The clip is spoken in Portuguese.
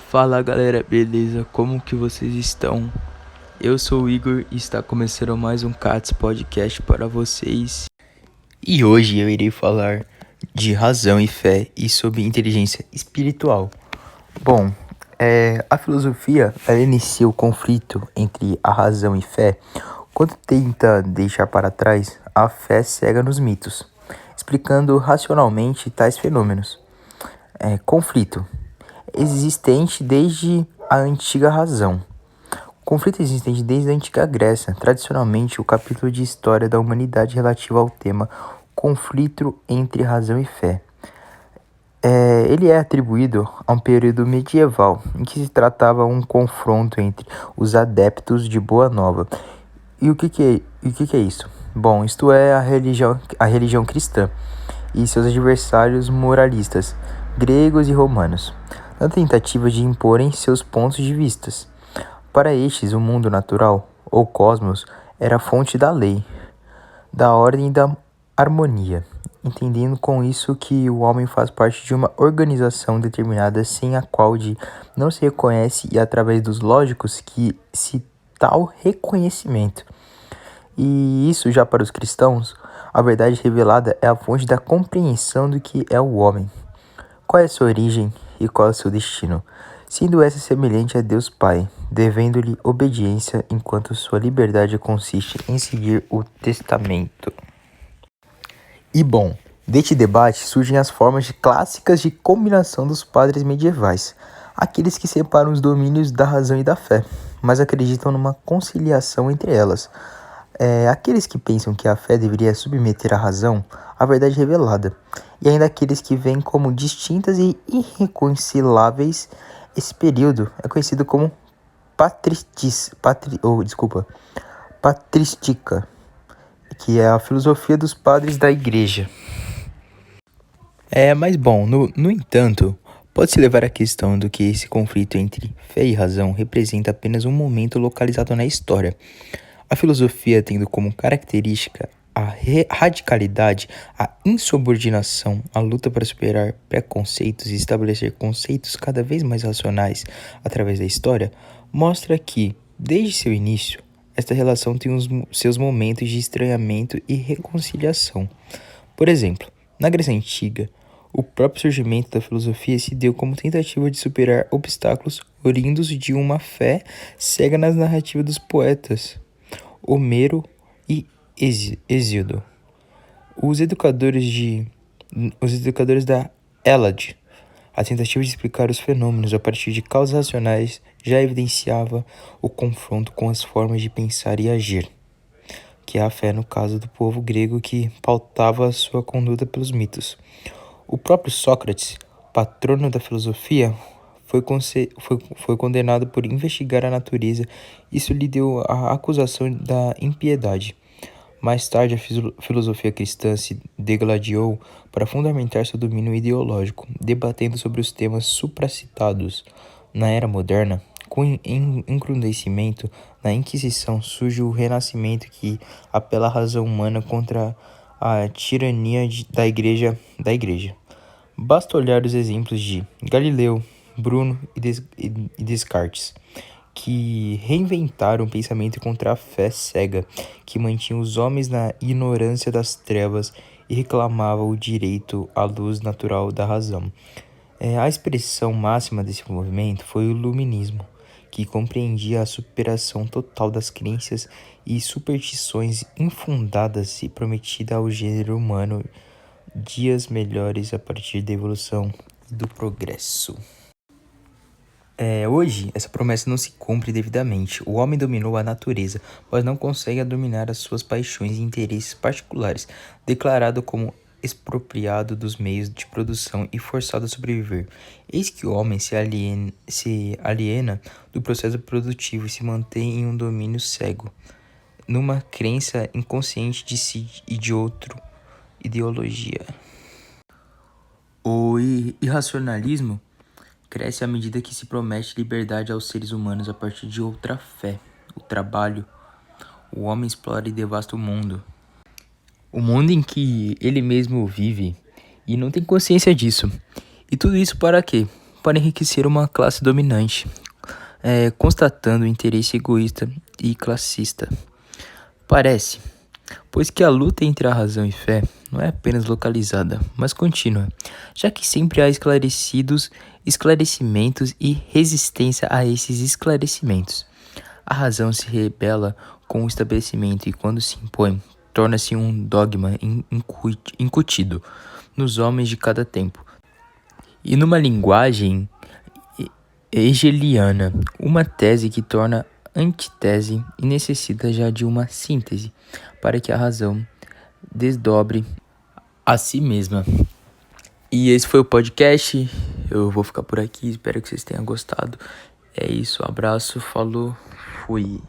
Fala galera, beleza? Como que vocês estão? Eu sou o Igor e está começando mais um Cats Podcast para vocês. E hoje eu irei falar de razão e fé e sobre inteligência espiritual. Bom, a filosofia ela inicia o conflito entre a razão e fé quando tenta deixar para trás a fé cega nos mitos, explicando racionalmente tais fenômenos. Conflito existente desde a antiga razão. Conflito existente desde a antiga Grécia. Tradicionalmente, o capítulo de história da humanidade relativo ao tema conflito entre razão e fé. Ele é atribuído a um período medieval, em que se tratava um confronto entre os adeptos de Boa Nova. E o que é isso? Bom, isto é a religião cristã e seus adversários moralistas, gregos e romanos, na tentativa de imporem seus pontos de vistas. Para estes, o mundo natural, ou cosmos, era a fonte da lei, da ordem e da harmonia, entendendo com isso que o homem faz parte de uma organização determinada sem a qual não se reconhece e através dos lógicos que se tal reconhecimento. E isso já para os cristãos, a verdade revelada é a fonte da compreensão do que é o homem. Qual é a sua origem e qual é o seu destino? Sendo essa semelhante a Deus Pai, devendo-lhe obediência, enquanto sua liberdade consiste em seguir o testamento. E bom, deste debate surgem as formas clássicas de combinação dos padres medievais, aqueles que separam os domínios da razão e da fé, mas acreditam numa conciliação entre elas. Aqueles que pensam que a fé deveria submeter a razão à verdade revelada, e ainda aqueles que veem como distintas e irreconciliáveis. Esse período é conhecido como patrística, que é a filosofia dos padres da igreja. Mas bom, no entanto, pode-se levar à questão do que esse conflito entre fé e razão representa apenas um momento localizado na história. A filosofia tendo como característica a radicalidade, a insubordinação, a luta para superar preconceitos e estabelecer conceitos cada vez mais racionais através da história, mostra que, desde seu início, esta relação tem seus momentos de estranhamento e reconciliação. Por exemplo, na Grécia Antiga, o próprio surgimento da filosofia se deu como tentativa de superar obstáculos oriundos de uma fé cega nas narrativas dos poetas Homero e Hesíodo. Os educadores da Hélade, a tentativa de explicar os fenômenos a partir de causas racionais, já evidenciava o confronto com as formas de pensar e agir, que é a fé no caso do povo grego que pautava sua conduta pelos mitos. O próprio Sócrates, patrono da filosofia, foi condenado por investigar a natureza. Isso lhe deu a acusação da impiedade. Mais tarde, a filosofia cristã se degladiou para fundamentar seu domínio ideológico, debatendo sobre os temas supracitados. Na Era Moderna, com encrudecimento na Inquisição, surge o Renascimento que apela à razão humana contra a tirania da Igreja. Basta olhar os exemplos de Galileu, Bruno e Descartes, que reinventaram o pensamento contra a fé cega, que mantinha os homens na ignorância das trevas e reclamava o direito à luz natural da razão. A expressão máxima desse movimento foi o Iluminismo, que compreendia a superação total das crenças e superstições infundadas e prometida ao gênero humano dias melhores a partir da evolução e do progresso. Hoje, essa promessa não se cumpre devidamente. O homem dominou a natureza, mas não consegue dominar as suas paixões e interesses particulares, declarado como expropriado dos meios de produção e forçado a sobreviver. Eis que o homem se aliena do processo produtivo e se mantém em um domínio cego, numa crença inconsciente de si e de outro ideologia. O irracionalismo cresce à medida que se promete liberdade aos seres humanos a partir de outra fé, o trabalho. O homem explora e devasta o mundo em que ele mesmo vive, e não tem consciência disso. E tudo isso para quê? para enriquecer uma classe dominante, constatando o interesse egoísta e classista. Parece, pois que a luta entre a razão e fé não é apenas localizada, mas contínua, já que sempre há esclarecimentos e resistência a esses esclarecimentos. A razão se rebela com o estabelecimento e, quando se impõe, torna-se um dogma incutido nos homens de cada tempo. E numa linguagem hegeliana, uma tese que torna antítese e necessita já de uma síntese para que a razão desdobre a si mesma. E esse foi o podcast. Eu vou ficar por aqui. Espero que vocês tenham gostado. É isso. Abraço. Falou. Fui.